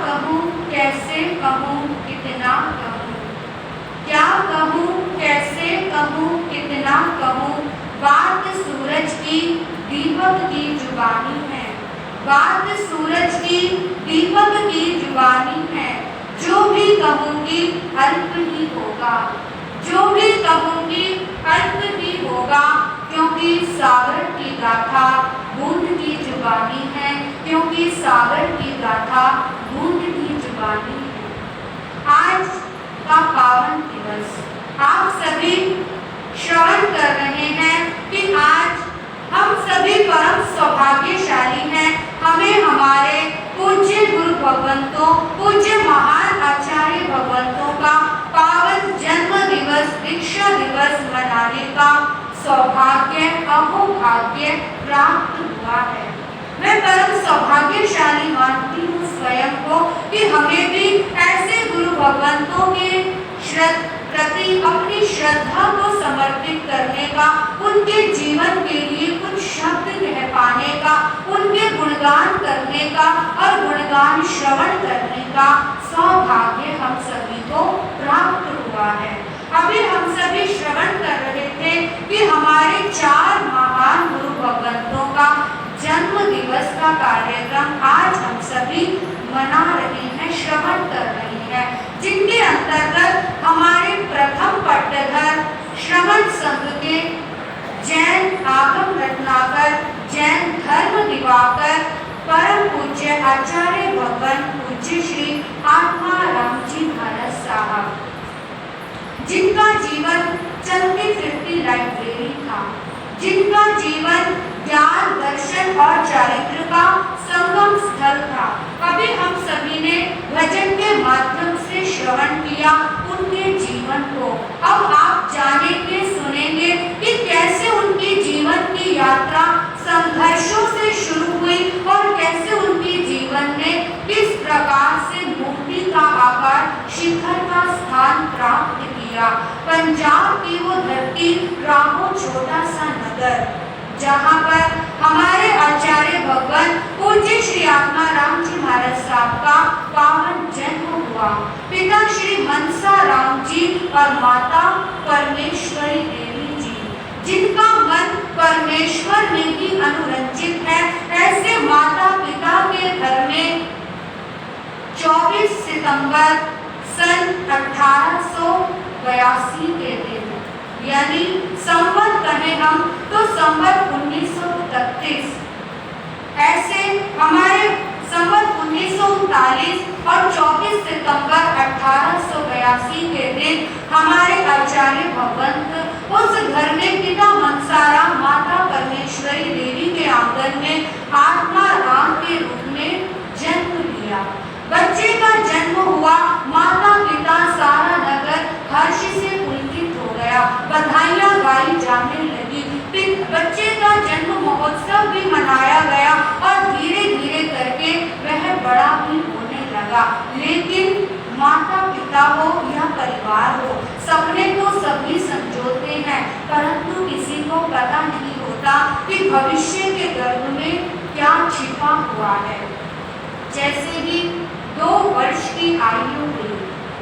कहूँ कैसे कहूँ कितना कहूँ, क्या कहूँ कैसे कहूँ कितना कहूँ, बात सूरज की दीपक की जुबानी है, बात सूरज की दीपक की जुबानी है। जो भी कहूँगी अल्प ही होगा, जो भी कहूँगी अल्प ही होगा, क्योंकि सागर की गाथा बूंद की जुबानी है, क्योंकि सागर की गाथा बूंद की जुबानी है। आज का पावन दिवस आप सभी श्रवण कर रहे हैं कि आज हम सभी परम सौभाग्यशाली हैं। हमें हमारे पूज्य गुरु भगवंतों, पूज्य महान आचार्य भगवंतों का पावन जन्म दिवस, दीक्षा दिवस मनाने का सौभाग्य, अहोभाग्य प्राप्त हुआ है। मैं परम सौभाग्यशाली मानती हूँ स्वयं को कि हमें भी ऐसे गुरु भगवंतों के प्रति अपनी श्रद्धा को समर्पित करने का, उनके जीवन के लिए कुछ शब्द कह पाने का, उनके गुणगान करने का और गुणगान श्रवण करने का सौभाग्य हम सभी को प्राप्त हुआ है। अभी हम सभी श्रवण कर रहे थे कि हमारे 4 महान गुरु भगवंतों का जन्म दिवस का कार्यक्रम आज हम सभी मना रहे हैं, श्रवण कर रहे हैं, जिनके अंतर्गत हमारे प्रथम पट्टधर श्रवण संघ के जैन आगम रत्नाकर, जैन धर्म दिवाकर, परम पूज्य आचार्य भगवान पूज्य श्री आत्माराम जी महाराज साहब, जिनका जीवन चलती फिरती लाइब्रेरी था, जिनका जीवन ज्ञान, दर्शन और चारित्र का संगम स्थल था। अभी हम सभी ने भजन के माध्यम से श्रवण किया उनके जीवन को। अब आप जानेंगे, सुनेंगे कि कैसे उनकी जीवन की यात्रा संघर्षों से शुरू हुई और कैसे उनके जीवन ने किस प्रकार से मुक्ति का आकार, शिखर का स्थान प्राप्त किया। पंजाब की वो धरती, राहो छोटा सा नगर, जहाँ पर हमारे आचार्य भगवान पूज्य श्री आत्माराम जी महाराज साहब का पावन जन्म हुआ। पिता श्री मनसा राम जी और माता परमेश्वरी देवी जी, जिनका मन परमेश्वर में ही अनुरंजित है, ऐसे माता पिता के घर में 24 सितंबर सन 1882 के दिन, यानी संवत कहें हम तो संवत 1933, ऐसे हमारे संवत 1939 और 24 सितंबर 1882 के दिन हमारे आचार्य भगवंत उस घर में पिता मनसाराम, माता परमेश्वरी देवी के आंगन में आत्माराम के रूप में जन्म लिया। बच्चे का जन्म हुआ, माता पिता सारा नगर हर्ष से पुलकित हो गया, बधाइयां गाई जाने लगी। बच्चे का जन्म महोत्सव भी मनाया गया और धीरे धीरे करके वह बड़ा भी होने लगा। लेकिन माता पिता हो या परिवार हो, सपने तो सभी संजोते हैं, परंतु किसी को पता नहीं होता कि भविष्य के गर्भ में क्या छिपा हुआ है। जैसे ही 2 वर्ष की आयु हुई,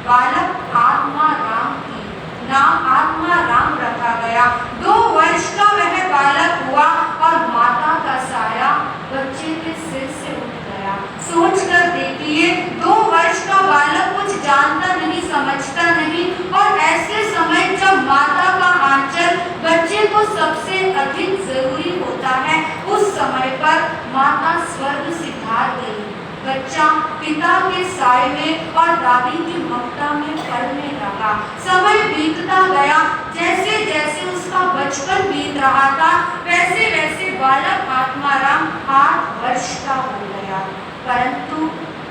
बालक आत्माराम की नाम आत्माराम रखा गया। 2 वर्ष का वह बालक हुआ और माता का साया बच्चे के सिर से उठ गया। सोच कर देखिए, 2 वर्ष का बालक कुछ जानता नहीं, समझता नहीं, और ऐसे समय जब माता का आंचल बच्चे को सबसे अधिक जरूरी होता है, उस समय पर माता स्वर्ग सिधार गई। बच्चा पिता के साए में और दादी की ममता में पलने लगा। समय बीतता गया, जैसे जैसे उसका बचपन बीत रहा था, वैसे वैसे बालक आत्माराम 8 वर्ष का हो गया। परंतु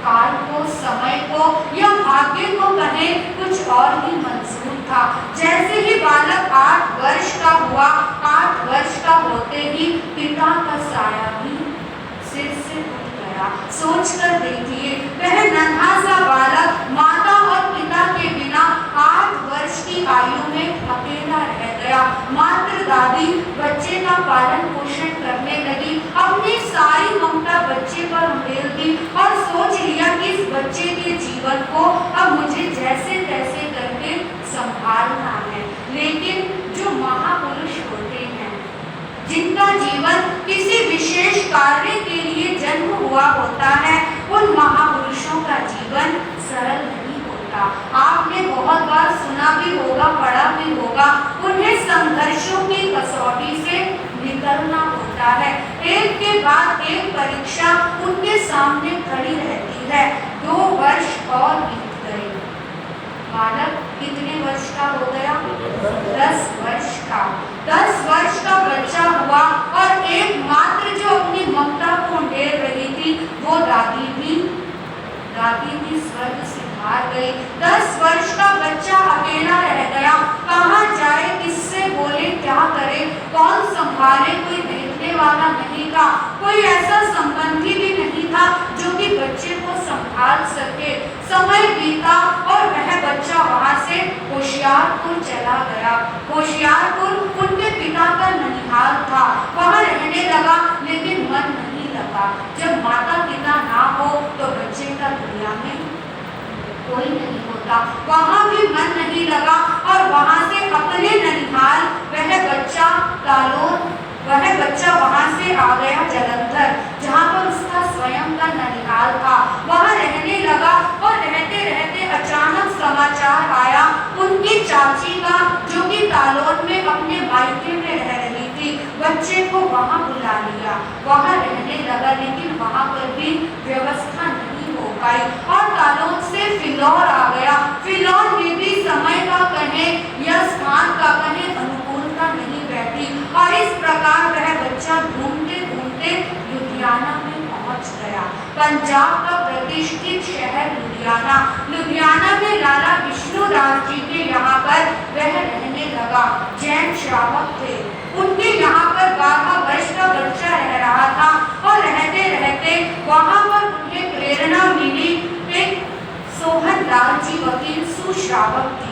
काल को, समय को या भाग्य को कहे कुछ और ही मंजूर था। जैसे ही बालक 8 वर्ष का हुआ, 8 वर्ष का होते ही पिता का साया भी सिर से उठ गया। सोच कर देखिए, वह नन्हा सा बालक माता और पिता के बिना 8 वर्ष की आयु में अकेला रह गया। मात्र दादी बच्चे का पालन पोषण करने लगी, अपनी सारी ममता बच्चे पर उड़ेल दी और सोच लिया कि इस बच्चे कार्य के लिए जन्म हुआ होता है, उन महापुरुषों का जीवन सरल नहीं होता। आपने बहुत बार सुना भी होगा, पढ़ा भी होगा, उन्हें संघर्षों की कसौटी से निकलना होता है। एक के बाद एक परीक्षा उनके सामने खड़ी रहती है। 2 वर्ष और बीत गए। बालक कितने वर्ष का हो गया? 10 वर्ष का। 10 वर्ष का बच्चा हुआ और एकमात्र जो अपनी ममता को ढेर रही थी वो दादी भी स्वर्ग से हार गई। 10 वर्ष का बच्चा अकेला रह गया। कहाँ जाए, किससे बोले, क्या करे, कौन संभाले? कोई देखने वाला नहीं था, कोई ऐसा संबंधी भी नहीं था जो कि बच्चे को संभाल सके। समय बीता और वह बच्चा वहां से होशियारपुर चला गया। होशियारपुर उनके पिता का ननिहाल था। वहां रहने लगा, लेकिन मन नहीं लगा। जब माता पिता ना हो तो बच्चे का दुनिया में कोई नहीं होता। वहां भी मन नहीं लगा और वहां से अपने ननिहाल वह बच्चा वहां से आ गया जलंधर, जहां पर उसका स्वयं का ननिहाल था। वहां रहने लगा और रहते रहते अचानक समाचार आया उनकी चाची का, जो कि तालोद में अपने मायके में रह रही थी। बच्चे को वहां बुला लिया, वहां रहने लगा, लेकिन वहां पर भी व्यवस्था नहीं हो पाई और तालोद से फिलौर आ गया। फिलौर में भी समय का कहे या स्थान का कहे अनुकूलता नहीं बैठी और इस प्रकार वह बच्चा घूमते घूमते लुधियाना में पहुंच गया। पंजाब का प्रतिष्ठित शहर लुधियाना में लाला विष्णुदास जी के यहाँ पर वह रहने लगा। जैन श्रावक थे, उनके यहाँ पर 12 वर्ष का बच्चा रह रहा था और रहते रहते वहाँ पर उन्हें प्रेरणा मिली। एक सोहन लाल जी वकील सुश्रावक थी।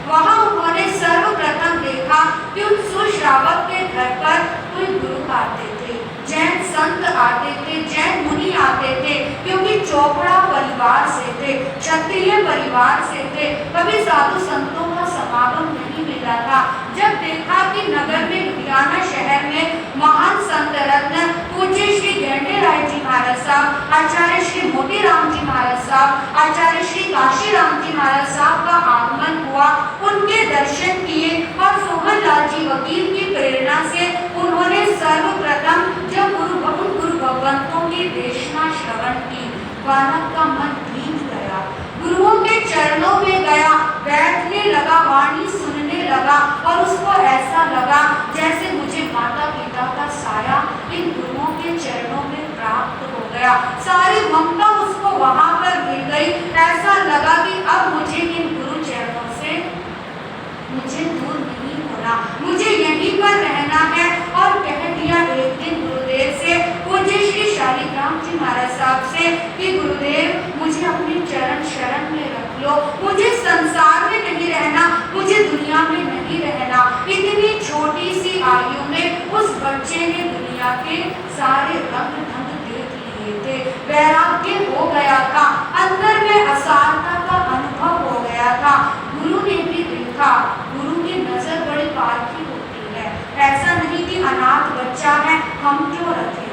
वहाँ उन्होंने सर्वप्रथम देखा कि उन सुश्रावक के घर पर कोई गुरु आते थे, जैन संत आते थे, जैन मुनि आते थे, क्योंकि चोपड़ा परिवार से थे, क्षत्रिय परिवार से थे। कभी साधु संतों का समागम नहीं मिला था। जब देखा कि नगर में लुधियाना शहर में महान संत रत्न पूज्य श्री गेंडे राय जी महाराज साहब, आचार्य श्री मोतीराम जी महाराज साहब, आचार्य श्री काशीराम जी महाराज साहब का आगमन हुआ, उनके दर्शन किए और सोहन लाल जी वकील की प्रेरणा से उन्होंने सर्वप्रथम जब गुरु भगवंतों की देशना श्रवण की, बालक का मन भीग गया, गुरुओं के चरणों में गया, बैठने लगा, वाणी सुनने लगा और उसको ऐसा लगा जैसे मुझे माता पिता का साया इन गुरुओं के चरणों में प्राप्त हो गया। सारी ममता उसको वहां पर मिल गई। ऐसा लगा कि अब मुझे इन गुरु चरणों से मुझे दूर नहीं होना, मुझे यहीं पर रहना है। और कह दिया एक दिन गुरुदेव से, पूज्य श्री शालिग्राम जी महाराज साहब से कि गुरुदेव मुझे अपने चरण शरण में रख लो, मुझे संसार में नहीं रहना, मुझे दुनिया में नहीं रहना। इतनी छोटी सी आयु में उस बच्चे ने दुनिया के सारे रंग ढंग देख लिए थे। वैराग्य हो गया था, अंदर में असारता का अनुभव हो गया था। गुरु ने भी देखा, गुरु की नजर बड़ी पारखी होती है। ऐसा नहीं कि अनाथ बच्चा है हम क्यों रखें,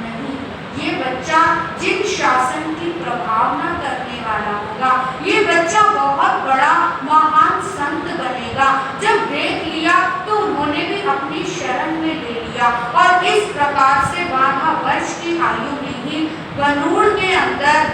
नहीं, ये बच्चा जिन शासन की प्रभावना करने वाला होगा, ये बच्चा बहुत बड़ा महान संत बनेगा। जब देख लिया तो उन्होंने भी अपनी शरण में ले लिया और इस प्रकार से 12 वर्ष की आयु में ही बनूड़ के अंदर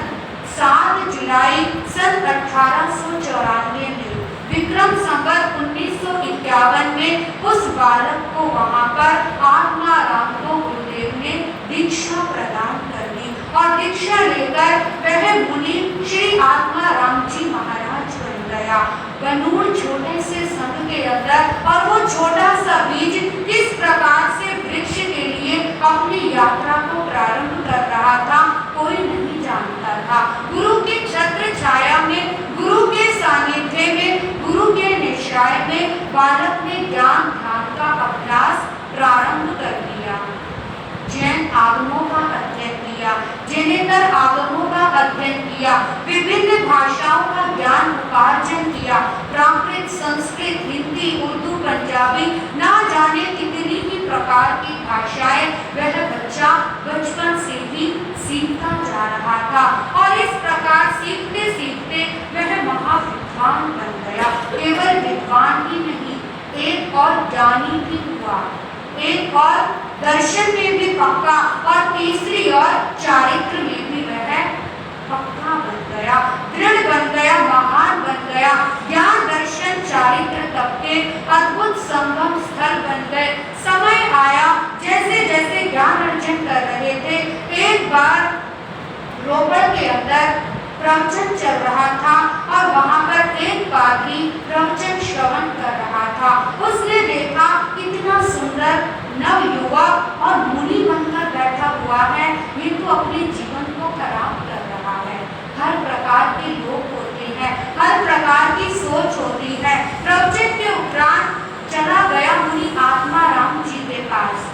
7 जुलाई सन 1894 में विक्रम संवत 1951 में उस बालक को वहां पर आत्माराम को गुरुदेव ने दीक्षा प्रदान कर दी और दीक्षा लेकर वह मुनि श्री आत्माराम जी महाराज बन गया। बनूड़ छोटे से संघ के अंदर और वो छोटा सा बीज किस प्रकार से वृक्ष के लिए अपनी यात्रा को प्रारंभ कर रहा था कोई नहीं जानता था। गुरु की छत्र छाया में, गुरु के सानिध्य में, गुरु के निश्चय में बालक ने ज्ञान ध्यान का अभ्यास प्रारंभ कर दिया। जैन आगमों का अध्ययन किया, जिनेतर आगमों का अध्ययन किया, विभिन्न भाषाओं का ज्ञान उपार्जन किया, प्राकृत, संस्कृत, हिंदी, उर्दू, पंजाबी, ना जाने कितनी ही प्रकार की भाषाएं वह बच्चा बचपन से ही सीखता जा रहा था और इस प्रकार सीखते सीखते वह महाविद्वान बन गया। केवल विद्वान ही नहीं, एक और ज्ञानी भी हुआ, एक और दर्शन में भी पक्का और तीसरी और चारित्र में भी वह पक्का बन गया, दृढ़ बन गया, महान बन गया। ज्ञान दर्शन चारित्र तब के अद्भुत संगम स्थल बन गए। समय आया, जैसे जैसे ज्ञान अर्जन कर रहे थे, एक बार रोपड़ के अंदर प्रवचन चल रहा था और वहां पर एक पादरी प्रवचन श्रवण कर रहा था। उसने देखा कितना सुंदर नव युवक और मुनि बनकर बैठा हुआ है, ये तो अपने जीवन को खराब कर रहा है। हर प्रकार के लोग होते हैं, हर प्रकार की सोच होती है। प्रवचन के उपरांत चला गया मुनि आत्माराम जी के पास।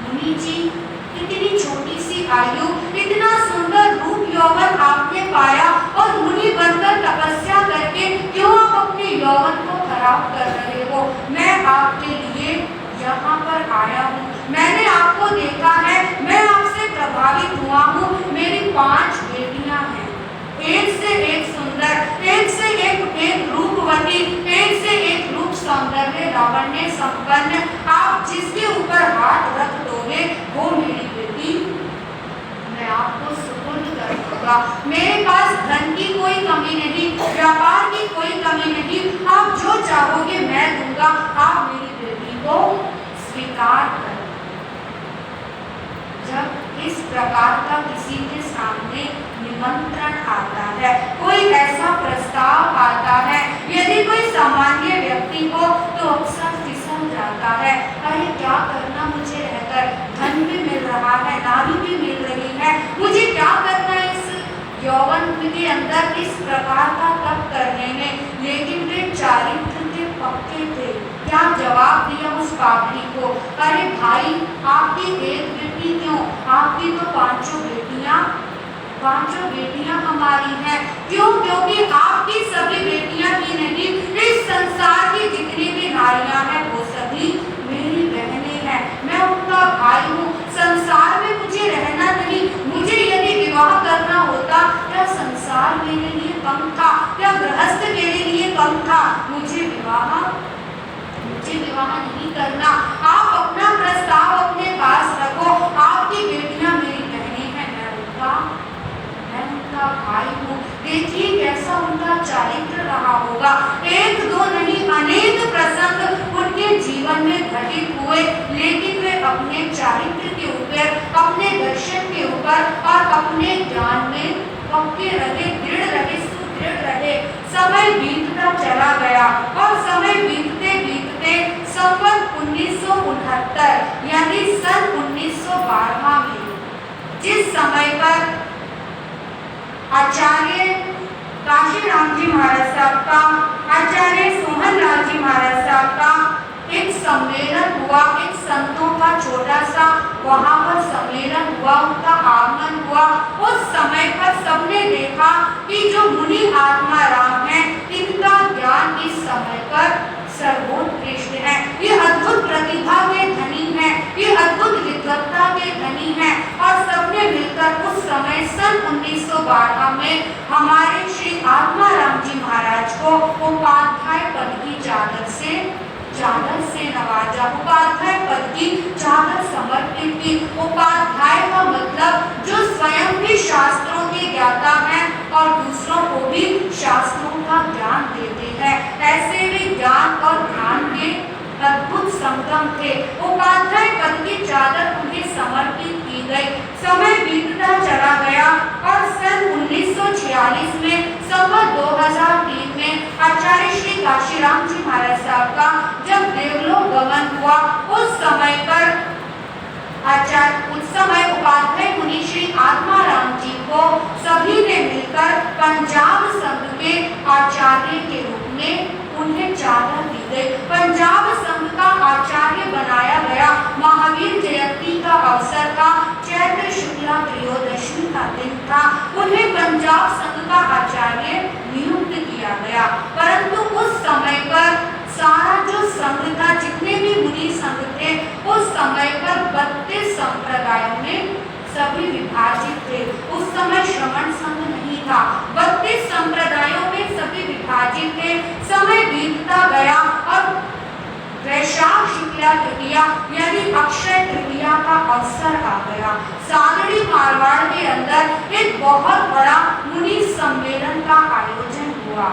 मुनि जी, इतनी छोटी सी आयु, इतना सुंदर रूप यौवन आपने पाया और मुनि बनकर तपस्या करके क्यों आप अपने यौवन को खराब कर रहे हो? मैं आपके लिए यहाँ पर आया हूँ, मैंने आपको देखा है, मैं आपसे प्रभावित हुआ हूँ। मेरी 5 बेटियां हैं, एक से एक सुंदर, एक से एक रूपवती, एक से एक रूप सौंदर्य लावण्य संपन्न। आप जिसके ऊपर हाथ रख दोगे वो मेरी बेटी, मैं आपको सुपुर्द कर दूंगा। मेरे पास धन की कोई कमी नहीं, व्यापार की कोई कमी नहीं, आप जो चाहोगे मैं दूंगा। आप मेरी बेटी को स्वीकार करें। जब इस प्रकार का किसी के सामने निमंत्रण आता है, कोई ऐसा प्रस्ताव आता है, यदि कोई सामान्य व्यक्ति को तो अक्सर फिसल जाता है। अरे क्या करना मुझे रहकर, धन भी मिल रहा है, नारी भी मिल रही है, मुझे क्या करना इस यौवन के अंदर इस प्रकार का तप करने में। लेकिन वे चारित्र के पक्के थे। क्या जवाब दिया उस पापी को? अरे भाई, आपकी एक बेटी क्यों, आपकी तो 5 बेटियां, 5 बेटियां हमारी हैं। क्यों? क्योंकि आपकी सभी बेटियां ही नहीं, इस संसार की जितनी भी नारियां हैं वो सभी मेरी बहनें हैं। मैं उनका भाई हूँ। संसार में मुझे रहना नहीं, मुझे यदि विवाह करना होता, क्या संसार मेरे लिए कम था, क्या गृहस्थ मेरे लिए कम था? मुझे विवाह नहीं करना। आप अपना प्रस्ताव अपने पास रखो। आपकी बेटियां मेरी बहनें हैं, मैं उनका भाई हूँ। देखिए कैसा उनका चारित्र रहा होगा। 1-2 नहीं, अनेक प्रसंग उनके जीवन में घटित हुए, लेकिन वे अपने चारित्र के ऊपर, अपने दर्शन के ऊपर और अपने ज्ञान में पक्के रहे, दृढ़ रहे, सुदृढ़ रहे। समय बीतता चला गया और समय बीतते बीतते संवत 1969 यानी सन 1912 में, जिस समय पर आचार्य काशीराम जी महाराज साहब का, आचार्य सोहन लाल जी महाराज साहब का एक सम्मेलन हुआ, एक संतों का छोटा सा वहां पर सम्मेलन हुआ, उनका आगमन हुआ। उस समय पर सबने देखा कि जो मुनि आत्माराम हैं, इनका ज्ञान इस समय पर सर्वोत्कृष्ट है। ये अद्भुत प्रतिभा के धनी हैं, ये अद्भुत विद्वत्ता के धनी हैं। और सबने मिलकर उस समय सन 1912 में हमारे श्री आत्माराम जी महाराज को उपाध्याय पद की चादर से नवाजा। उपाध्याय पद की चादर समर्पित की। उपाध्याय का मतलब जो स्वयं भी शास्त्रों के ज्ञाता हैं और दूसरों को भी शास्त्रों का ज्ञान देते हैं। ऐसे भी ज्ञान और ध्यान के अद्भुत संगम थे। उपाध्याय पद की चादर उन्हें समर्पित की गई। समय बीतता चला गया और सन 1946 में, संवत 2003 में आचार्य श्री काशीराम जी महाराज साहब का जब देवलोक गमन हुआ, उस समय उपाध्याय मुनि श्री आत्माराम जी को सभी ने मिलकर पंजाब संघ के आचार्य के रूप में उन्हें चादर दी गई। पंजाब संघ का आचार्य बनाया गया। महावीर जयंती का अवसर था, चैत्र शुक्ला त्रयोदशी का दिन था। उन्हें पंजाब संघ का आचार्य नियुक्त किया गया। परंतु उस समय पर सारा जो संघ था, जितने भी मुनि संघ थे, था। 32 संप्रदायों में सभी विभाजित थे। समय बीतता गया और वैशाख शुक्ला तृतीया यानी अक्षय तृतीया का अवसर आ गया। सादड़ी मारवाड़ के अंदर एक बहुत बड़ा मुनि सम्मेलन का आयोजन हुआ।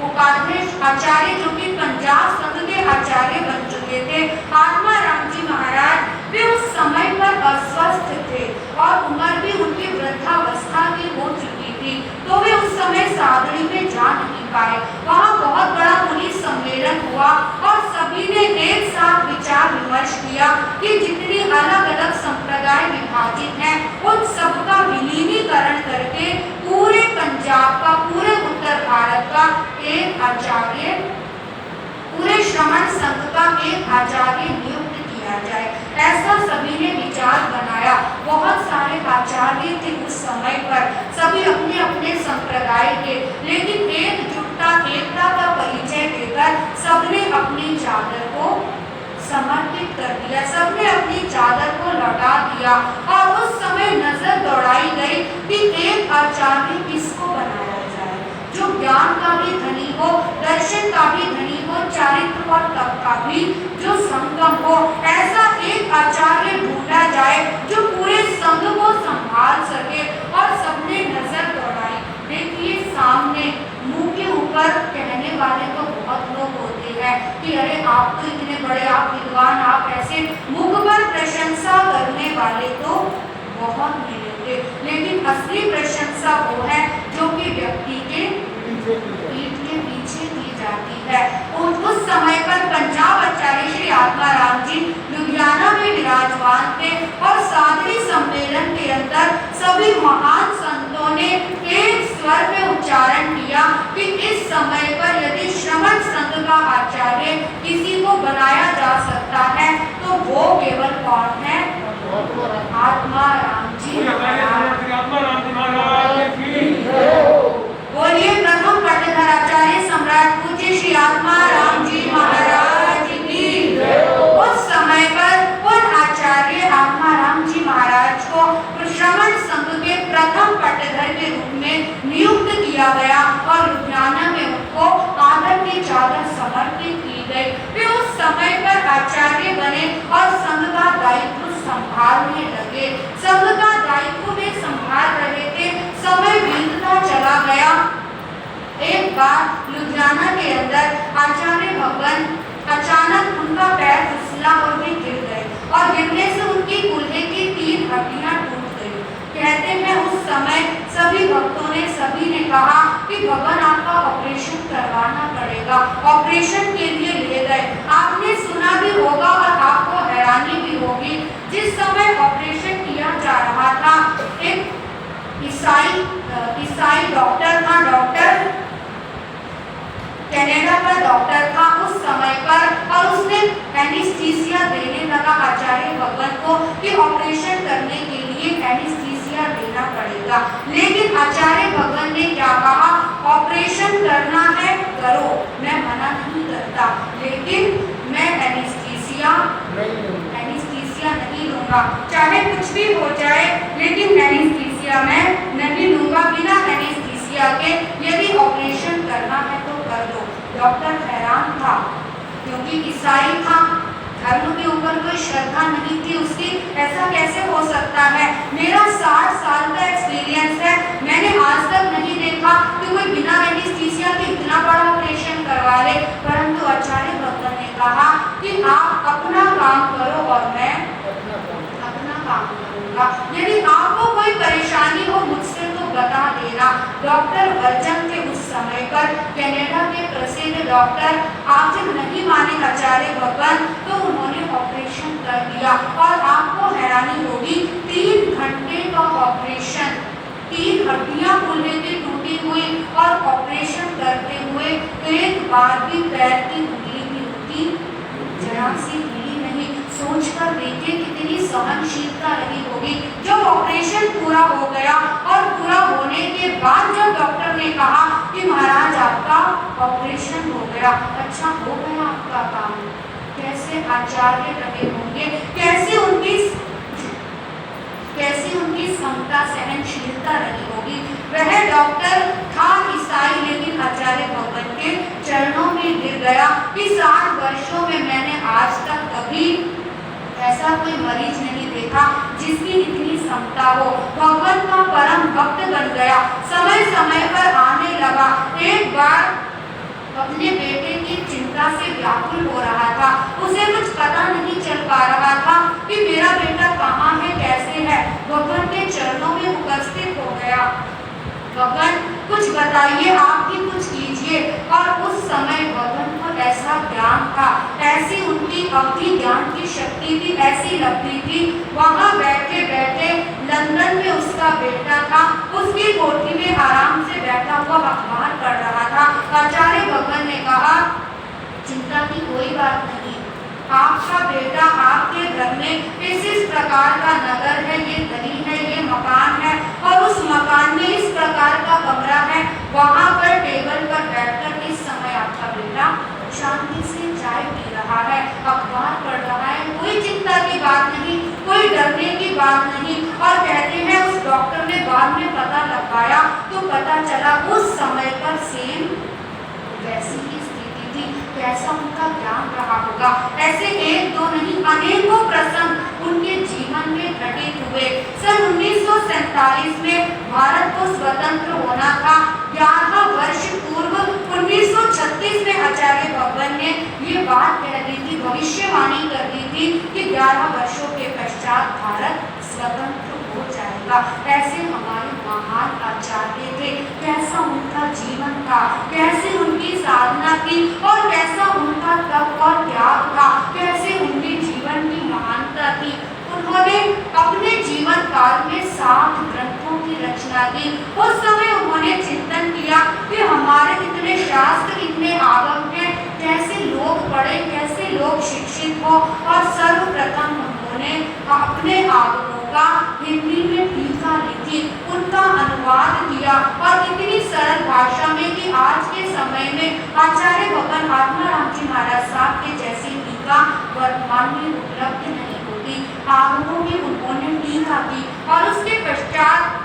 उपाध्यक्ष आचार्य जो कि पंजाब संघ के आचार्य बन चुके थे, आत्माराम जी महाराज, वे उस समय पर अस्वस्थ थे और उम्र भी उनकी वृद्धावस्था की हो चुकी थी, तो वे उस समय सादड़ी में जा नहीं पाए। वहाँ बहुत बड़ा मुनि सम्मेलन हुआ और सभी ने एक साथ विचार विमर्श किया कि जितनी अलग अलग संप्रदाय विभाजित हैं उन सबका विलीनीकरण करके पूरे पंजाब का, पूरे उत्तर भारत का एक आचार्य, पूरे श्रमण संघ का एक आचार्य नियुक्त किया जाए। ऐसा सभी ने विचार बनाया। बहुत सारे आचार्य थे उस समय पर, सभी अपने अपने संप्रदाय के, लेकिन एकजुटता, एकता का परिचय देकर सबने अपनी चादर को समर्पित कर दिया, सबने अपनी चादर को लौटा दिया। और उस समय नजर दौड़ाई गई कि एक आचार्य किसको बनाया जाए, जो ज्ञान का भी धनी हो, दर्शन का भी धनी हो, चारित्र और तप का भी जो संगम हो, ऐसा एक आचार्य ढूंढा जाए जो पूरे संघ को संभाल सके। और सबने नजर दौड़ाई। देखिए सामने मुंह के ऊपर कहने वाले तो बहुत लोग होते हैं कि अरे आप तो इतने बड़े, आप विद्वान, आप ऐसे, मुख पर प्रशंसा करने वाले तो बहुत मिलेंगे, लेकिन असली प्रशंसा वो है जो कि व्यक्ति के पीठ के पीछे की जाती है। उस समय पर पंजाब आचार्य श्री आत्माराम जी लुधियाना में विराजमान थे और सादड़ी सम्मेलन के अंदर सभी महान संतों ने एक स्वर में उच्चारण किया कि इस समय पर यदि श्रमण संघ का आचार्य किसी को बनाया जा सकता है तो वो केवल कौन है? आत्माराम जी। बोलिए प्रथम पट्टधर आचार्य सम्राट पूज्य श्री आत्माराम जी महाराज की। उस समय पर उन आचार्य आत्माराम जी महाराज को श्रमण संघ के प्रथम पट्टधर के रूप में नियुक्त किया गया और लुधियाना में उनको आदर की चादर समर्पित की गई। वे उस समय पर आचार्य बने और संघ का दायित्व संभालने लगे। संघ का दायित्व वे संभाल रहे थे। समय बीतता चला गया। एक बार लुधियाना के अंदर आचार्य भगवान अचानक उनका पैर फिसला और वे गिर गए और गिरने से उनकी कूल्हे की 3 हड्डियां टूट गई। कहते हैं उस समय सभी भक्तों ने, सभी ने कहा कि भगवान आपका ऑपरेशन करवाना पड़ेगा। ऑपरेशन के लिए ले गए। आपने सुना भी होगा और आपको हैरानी भी होगी, जिस समय ऑपरेशन किया जा रहा था एक ईसाई डॉक्टर था, डॉक्टर कनाडा का डॉक्टर था उस समय पर, और उसने एनेस्थीसिया देने लगा आचार्य भगवान को कि ऑपरेशन करने के लिए एनेस्थीसिया देना पड़ेगा। लेकिन आचार्य भगवान ने क्या कहा? ऑपरेशन करना है करो, मैं मना नहीं करता, लेकिन मैं एनेस्थीसिया नहीं लूंगा, चाहे कुछ भी हो जाए, लेकिन एनेस्थीसिया मैं नहीं लूंगा। बिना एनेस्थीसिया के यदि ऑपरेशन करना है तो कर दो। डॉक्टर हैरान था क्योंकि ईसाई था, धर्म के ऊपर कोई श्रद्धा नहीं थी उसकी। ऐसा कैसे हो सकता है? मेरा 60 साल का एक्सपीरियंस है, मैंने आज तक नहीं देखा कि कोई बिना एनेस्थीसिया के इतना बड़ा ऑपरेशन करवा ले। परंतु आचार्य भगवान ने कहा कि आप अपना काम करो और मैं अपना काम करूंगा। यदि आपको कोई परेशानी हो मुझसे तो बता देना। डॉक्टर वर्जन थे उस समय पर, कनाडा के प्रसिद्ध डॉक्टर। आप जब नहीं माने आचार्य भगवान तो उन्होंने ऑपरेशन कर दिया और आपको हैरानी होगी 3 घंटे का ऑपरेशन, 3 हड्डियां कूल्हे की टूटी हुई और ऑपरेशन करते हुए एक बार भी पैर की उंगली भी उनकी जरा सी हिली नहीं। सोचकर देखिए कितनी सहनशीलता रही होगी। जब ऑपरेशन पूरा हो गया और पूरा होने के बाद जब डॉक्टर ने कहा कि महाराज आपका ऑपरेशन हो गया, अच्छा हो गया आपका काम, कैसे आचार्य रहे होंगे, कैसे उनकी कैसी उनकी क्षमता सहनशीलता रही होगी। वह डॉक्टर था ईसाई, लेकिन आचार्य भगवान के चरणों में गिर गया कि 60 वर्षों में मैंने आज तक कभी ऐसा कोई मरीज नहीं देखा जिसकी इतनी क्षमता हो। भगवान का परम भक्त बन गया, समय समय पर आने लगा। एक बार अपने बेटे की चिंता से व्याकुल हो रहा था। उसे कुछ पता नहीं चल पा रहा था कि मेरा बेटा कहाँ है, कैसे है। भगवान के चरणों में उपस्थित हो गया। भगवान कुछ बताइए, आप ही कुछ कीजिए। और उस समय भगवान को ऐसा ज्ञान था, ऐसी उनकी अवधि ज्ञान की शक्ति थी, ऐसी लगती थी। वहाँ बैठे बैठे लंदन में उसका बेटा था, उसकी कोठी में आराम से बैठा हुआ अखबार पढ़ रहा था। आचार्य भगवान ने कहा, चिंता की कोई बात नहीं, आपका बेटा आपके घर में इस प्रकार का नगर है, ये गली है, ये मकान है, और उस मकान में इस प्रकार का कमरा है। वहाँ पर टेबल पर बैठकर इस समय आपका बेटा शांति से चाय पी रहा है, अखबार पढ़ रहा है। कोई चिंता की बात नहीं, कोई डरने की बात नहीं। और कहते हैं उस डॉक्टर ने बाद में पता लगाया तो पता चला उस समय पर सेम वैसी ही स्थिति थी। कैसा उनका ज्ञान रहा होगा। ऐसे एक दो नहीं, अनेकों प्रसंग उनके जीवन में घटित हुए। सन 1947 में भारत को स्वतंत्र होना था। 11 वर्ष पूर्व 1936 में आचार्य भगवान ने ये बात कह दी थी, भविष्यवाणी कर दी थी कि 11 वर्षों के पश्चात भारत स्वतंत्र हो जाएगा। ऐसे हमारे महान आचार्य थे। कैसा उनका जीवन था, कैसे उनकी साधना थी, और कैसा उनका तप और त्याग था, कैसे उनके जीवन की महानता थी। उन्होंने अपने जीवन काल में 7 ग्रंथों की रचना की। उस समय उन्होंने चिंतन किया कि हमारे इतने शास्त्र, इतने आगम हैं, कैसे लोग पढ़े, कैसे लोग शिक्षित हो। और सर्वप्रथम उन्होंने अपने आगमों का हिंदी में टीका लिखी, उनका अनुवाद किया, और इतनी सरल भाषा में कि आज के समय में आचार्य भगवान आत्माराम जी महाराज साहब के जैसी टीका वर्तमान में उपलब्ध नहीं होती। आगमों में उन्होंने टीका की, और उसके पश्चात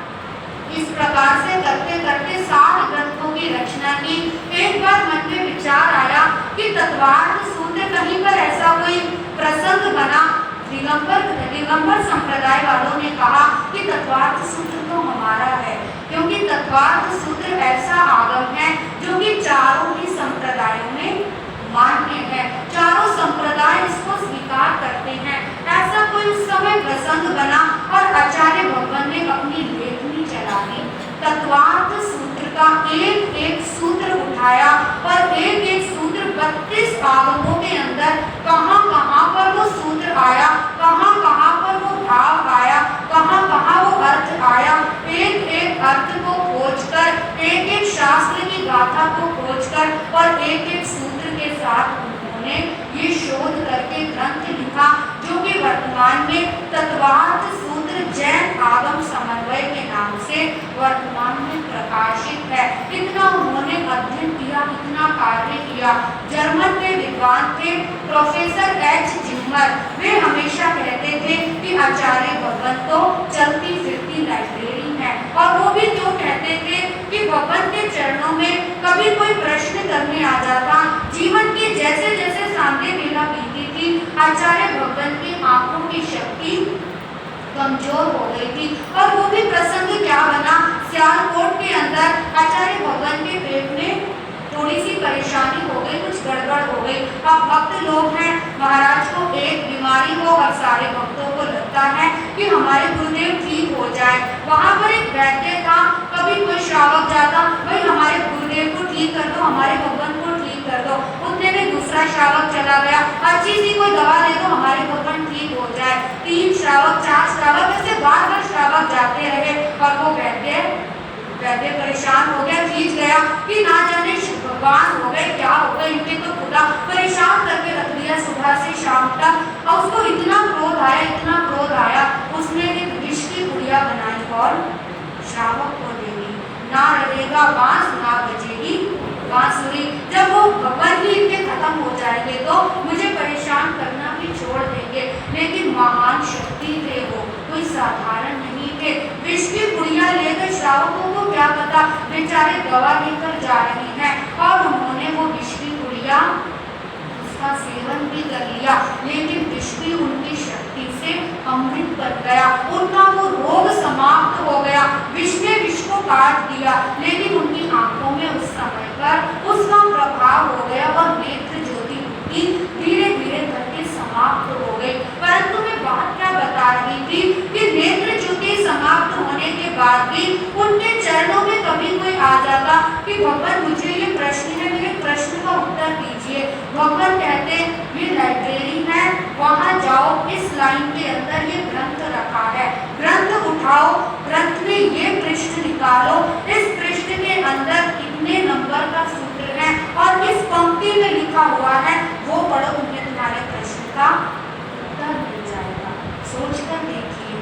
इस प्रकार से करते करते 7 ग्रंथों की रचना की। एक बार मन में विचार आया कि तत्वार्थ सूत्र, कहीं पर ऐसा कोई प्रसंग बना। दिगंबर संप्रदाय वालों ने कहा कि तत्वार्थ सूत्र तो हमारा है, क्योंकि तत्वार्थ सूत्र ऐसा आगम है जो कि चारों ही संप्रदायों में मान्य है, चारों संप्रदाय इसको स्वीकार करते हैं। ऐसा कोई उस समय प्रसंग बना, और आचार्य भगवान ने अपनी लेखनी चला दी। तत्वार्थ सूत्र का एक एक सूत्र उठाया, और एक एक सूत्र 32 आगमों के अंदर कहाँ कहाँ पर वो सूत्र आया, कहाँ कहाँ पर वो भाव आया, कहाँ कहाँ वो अर्थ आया। एक एक अर्थ को खोजकर, एक एक शास्त्र की गाथा को खोजकर, और एक एक सूत्र के साथ उन्होंने ये शोध करके ग्रंथ लिखा, जो कि वर्तमान में तत्वार्थ सूत्र जैन आगम समन्वय के नाम से वर्तमान में प्रकाशित है। इतना उन्होंने अध्ययन किया, इतना कार्य किया। जर्मन के विद्वान थे प्रोफेसर एच जिमर। वे हमेशा कहते थे कि आचार्य भगवान तो चलती फिरती लाइब्रेरी है, और वो भी जो कहते थे कि भगवान के चरणों में कभी कोई प्रश्न करने आ जाता, जीवन की जैसे जैसे सांध्य बेला बीती थी, आचार्य भगवान की आंखों की शक्ति कमजोर हो गई थी। और वो भी प्रसंग क्या बना, सियालकोट के अंदर आचार्य भगवान के पेट में थोड़ी सी परेशानी हो गई, कुछ गड़बड़ हो गई। अब भक्त लोग हैं, महाराज को एक बीमारी हो और सारे भक्तों को लगता है कि हमारे गुरुदेव ठीक हो जाए। वहाँ पर एक वैद्य था, कभी कोई श्रावक जाता, भाई हमारे गुरुदेव को ठीक कर दो, हमारे भगवान को ठीक कर दो। उतने में दूसरा श्रावक चला गया, अच्छी सी कोई दवा दे दो, हमारे भगवान ठीक हो जाए। 3 श्रावक, 4 श्रावक, ऐसे बार-बार श्रावक जाते रहे, और वो वैद्य परेशान हो गया, खींच गया कि ना जाने भगवान हो गए, क्या हो गए, इनके तो खुदा परेशान करके रख दिया सुबह से शाम तक। और उसको इतना क्रोध आया, इतना क्रोध आया, उसने एक विष की गुड़िया बनाई और श्रावक को दे दी। ना रहेगा बांस, ना बजेगी बांसुरी। जब वो भगवान ही इनके खत्म हो जाएंगे तो मुझे परेशान करना भी छोड़ देंगे। लेकिन महान शक्ति थे वो, तो कोई साधारण नहीं थे। विष की पुड़िया लेकर श्रावकों को क्या पता बेचारे दवा लेकर जा रहे हैं, और उन्होंने वो विष की पुड़िया उसका सेवन भी कर लिया, लेकिन विष भी उनकी शक्ति से अमृत बन गया। उनका वो रोग समाप्त हो गया। विष ने विष को काट दिया, लेकिन उनकी आंखों में उस समय पर उसका प्रभाव हो गया और नेत्र ज्योति उनकी धीरे धीरे करके समाप्त हो गई। परंतु मैं बात क्या बता रही थी कि नेत्र ज्योति समाप्त होने के बाद भी उनके चरणों में कभी कोई आ जाता कि भगवान मुझे ये प्रश्न है, मेरे प्रश्न का उत्तर दीजिए। भगवान कहते ये लाइब्रेरी है, वहां जाओ, इस लाइन के अंदर ये ग्रंथ रखा है, ग्रंथ उठाओ, ग्रंथ में ये पृष्ठ निकालो, इस पृष्ठ के अंदर कितने नंबर का सूत्र है और इस पंक्ति में लिखा हुआ है, वो पढ़ो, उनमें तुम्हारे प्रश्न का उत्तर मिल जाएगा। सोचकर देखिए,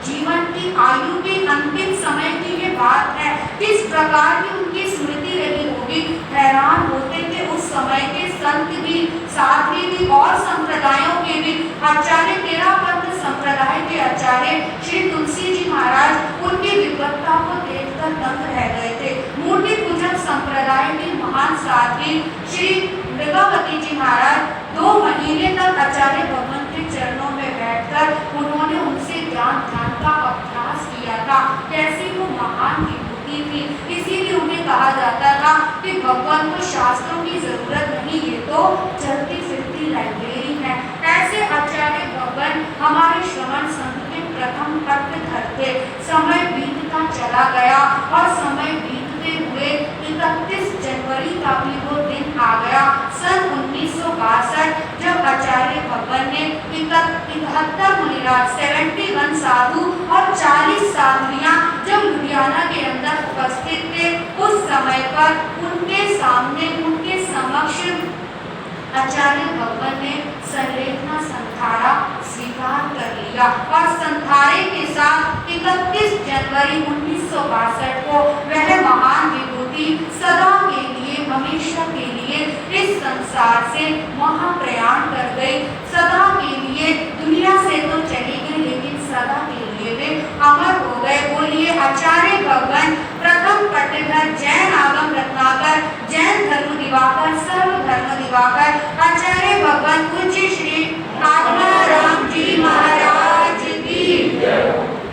जीवन की आयु के अंतिम समय की ये बात है, किस प्रकार की उनकी स्मृति रही होगी। हैरान होते थे उस समय के संत भी, साथ ही और संप्रदायों के भी। आचार्य तेरापंथ संप्रदाय के आचार्य श्री तुलसी जी महाराज उनकी विद्वत्ता को देखकर दंग रह गए थे। मूर्ति पूजक संप्रदाय के महान साथी श्री मृगावती जी महाराज 2 महीने तक आचार्य भगवान के चरणों में बैठकर उन्होंने उनसे ज्ञान ध्यान का अभ्यास किया था। कैसी वो महान विभूति थी, इसीलिए उन्हें कहा जाता था कि भगवान को शास्त्रों की जरूरत नहीं, ये तो चलती फिरती लाइब्रेरी है। ऐसे आचार्य भगवान हमारे श्रवण संघ के प्रथम पट्टधर थे। समय बीतता चला गया और समय बीतते हुए 31 जनवरी का भी वो दिन आ गया। सन 1962 जब आचार्य भगवान ने 71 मुनिराज 71 साधु और 40 साधुइयां जब लुधियाना के अंदर उपस्थित थे, उस समय पर उनके सामने, उनके समक्ष आचार्य भगवान ने संलेखना संथारा स्वीकार कर लिया और संथारे के साथ 31 जनवरी 1962 को वह महान विभूति सदा के लिए, हमेशा के लिए इस संसार से महाप्रयाण कर गई। सदा के लिए दुनिया से तो चली गई, लेकिन सदा के लिए वे अमर हो गए। बोलिए आचार्य भगवान प्रथम पट्टधर, जैन आगम रत्नाकर, जैन धर्म दिवाकर, सर्व धर्म दिवाकर, आचार्य भगवान पूज्य श्री आत्माराम जी महाराज की।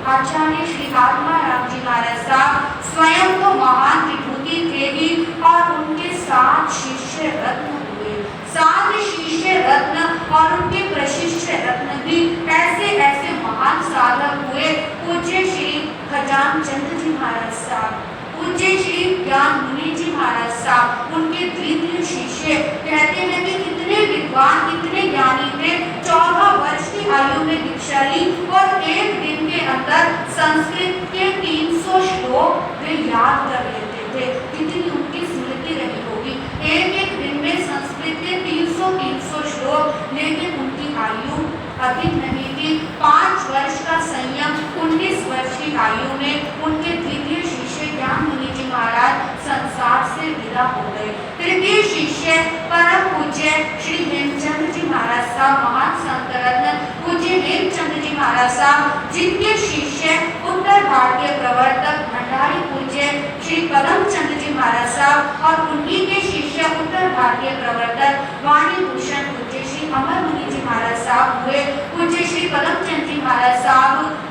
आचार्य श्री आत्माराम जी महाराज साहब स्वयं तो महान विभूति थे ही, और उनके 7 शिष्य रत्न हुए। 7 शिष्य रत्न और उनके प्रशिष्य रत्न भी ऐसे ऐसे महान साधक हुए। पूज्य श्री खजान चंद जी महाराज साहब, पूज्य श्री ज्ञान मुनि जी महाराज साहब, उनके द्वितीय शिष्य। कहते हैं कि कितने विद्वान, कितने ज्ञानी थे। 14 वर्ष की आयु में दीक्षा ली और एक दिन के अंदर संस्कृत के 300 श्लोक वे याद कर लेते थे। कितनी उनकी स्मृति रही होगी। एक दिन में संस्कृत के 300 श्लोक, लेकिन उनकी आयु अधिक नहीं थी। 5 वर्ष का संयम 19 वर्ष की आयु में उनके द्वितीय शिष्य ज्ञान मुनि जी महाराज संसार से विदा हो गए। तृतीय शिष्य परम पूज्य श्री हेमचंद जी महाराज साहब, महान संत रत्न पूज्य हेमचंद जी महाराज साहब, जिनके शिष्य उत्तर भारतीय प्रवर्तक भंडारी पूज्य श्री पदमचंद जी महाराज साहब और उन्हीं के शिष्य उत्तर भारतीय प्रवर्तक वाणी भूषण पूज्य श्री अमर मुनि जी महाराज साहब हुए। पूज्य श्री पदमचंद जी महाराज साहब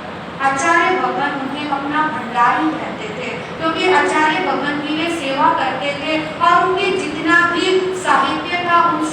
आचार्य भगवान उन्हें अपना भंडारी कहते थे, क्योंकि आचार्य भगवान की वे सेवा करते थे और उनके जितना भी साहित्य था उन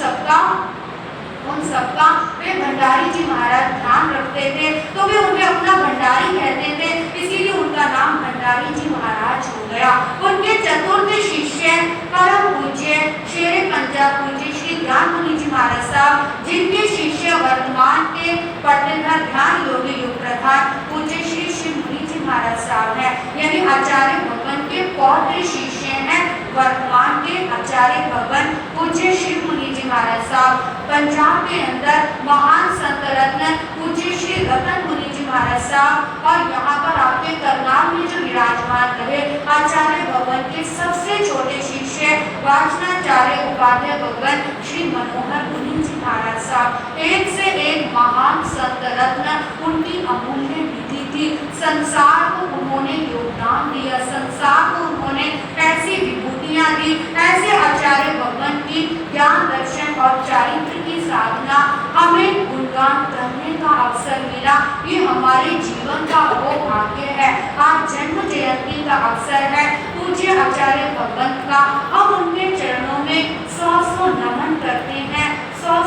सबका वे भंडारी जी महाराज ध्यान रखते थे, तो वे उन्हें अपना भंडारी कहते थे, इसीलिए उनका नाम भंडारी जी महाराज हो गया। उनके चतुर्थ शिष्य परम पूज्य शेरे पंजाब पूज्य श्री ज्ञान मुनि जी महाराज साहब, जिनके शिष्य वर्तमान के पट्टधर ध्यान योगी युग प्रधान पूज्य श्री शिव मुनि जी महाराज साहब है, यानी आचार्य भगवान के पौत्र शिष्य हैं। वर्तमान के आचार्य भगवान पूज्य शिव मुनि जी महाराज साहब पंजाब के अंदर महान संत रत्न पूज्य श्री रतन मुनि जी महाराज साहब, और यहाँ पर आपके करनाल में जो विराजमान रहे आचार्य भगवान के सबसे छोटे शिष्य वाचनाचार्य उपाध्याय भगवान श्री मनोहर मुनि जी महाराज साहब। एक से एक महान संत रत्न, उनकी अमूल्य थी, संसार को उन्होंने योगदान दिया, संसार को उन्होंने ऐसी विभूतियां दी, ऐसे आचार्य भगवान की ज्ञान दर्शन और चारित्र की साधना हमें गुणगान करने का अवसर मिला। ये हमारे जीवन का वो भाग्य है। आज जन्म जयंती का अवसर है पूज्य आचार्य भगवान का। हम उनके चरणों में सौ नमन करते हैं, सौ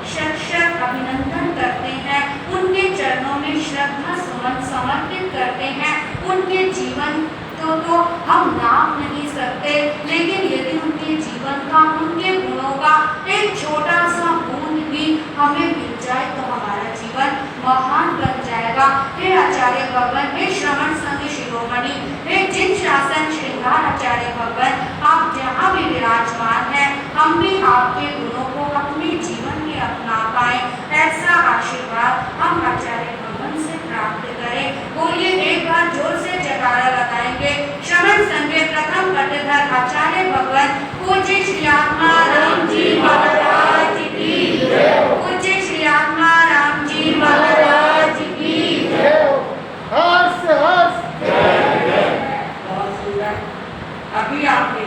शत अभिनंदन करते हैं, उनके चरणों में श्रद्धा सुमन समर्पित करते हैं। उनके जीवन तो हम नाप नहीं सकते, लेकिन यदि उनके जीवन का, उनके गुणों का एक छोटा सा बूंद भी हमें मिल जाए तो हमारा जीवन महान बन जाएगा। हे आचार्य भगवान, हे श्रवण संघ शिरोमणि, हे जिन शासन श्रृंगार आचार्य भगवान, आप जहाँ भी विराजमान हैं, हम भी आपके गुणों को अपने जीवन में अपना पाए, ऐसा आशीर्वाद हम आचार्य भगवान से प्राप्त करें। बोलिए एक बार जोर से जयकारा लगाएंगे। श्रवण संघ के प्रथम पट्टेदार आचार्य भगवान पूज्य श्री आत्मा राम जी महाराज की जय। पूज्य श्री आत्मा राम जी महाराज की जय। हर्ष हर्ष बहुत सुंदर। अभी आपके